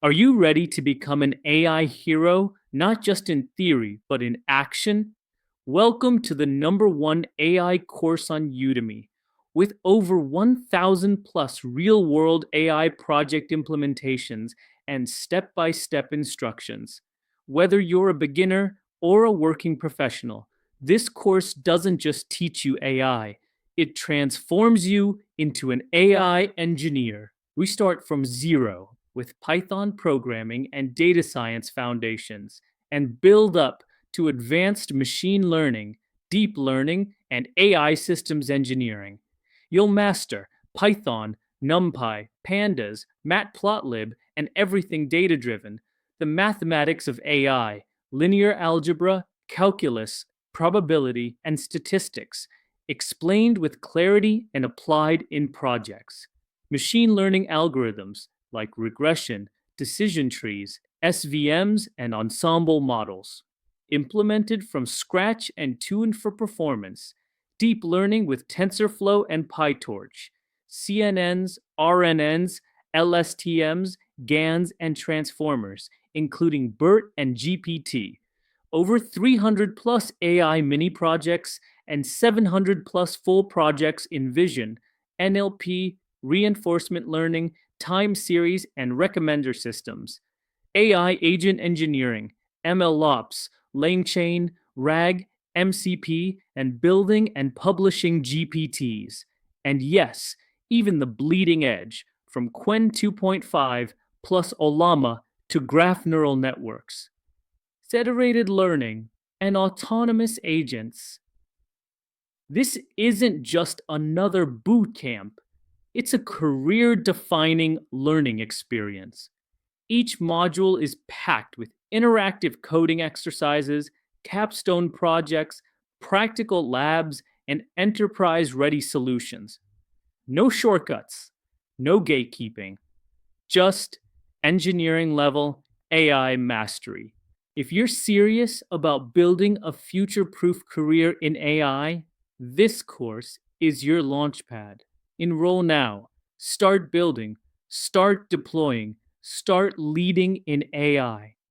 Are you ready to become an AI hero, not just in theory, but in action? Welcome to the #1 AI course on Udemy. With over 1,000 plus real world AI project implementations and step by step instructions. Whether you're a beginner or a working professional, this course doesn't just teach you AI, it transforms you into an AI engineer. We start from zero with Python programming and data science foundations and build up to advanced machine learning, deep learning, and AI systems engineering. You'll master Python, NumPy, Pandas, Matplotlib, and everything data driven, the mathematics of AI, linear algebra, calculus, probability, and statistics, explained with clarity and applied in projects. Machine learning algorithms like regression, decision trees, SVMs, and ensemble models. Implemented from scratch and tuned for performance. Deep learning with TensorFlow and PyTorch. CNNs, RNNs, LSTMs, GANs, and transformers, including BERT and GPT. Over 300 plus AI mini projects and 700 plus full projects in vision, NLP, reinforcement learning, time series, and recommender systems. AI agent engineering, MLOps, LangChain, RAG, MCP, and building and publishing GPTs. And yes, even the bleeding edge, from Quen 2.5 plus Olama to graph neural networks. Federated learning and autonomous agents. This isn't just another boot camp. It's a career-defining learning experience. Each module is packed with interactive coding exercises, capstone projects, practical labs, and enterprise-ready solutions. No shortcuts, no gatekeeping, just engineering-level AI mastery. If you're serious about building a future-proof career in AI, this course is your launchpad. Enroll now. Start building. Start deploying. Start leading in AI.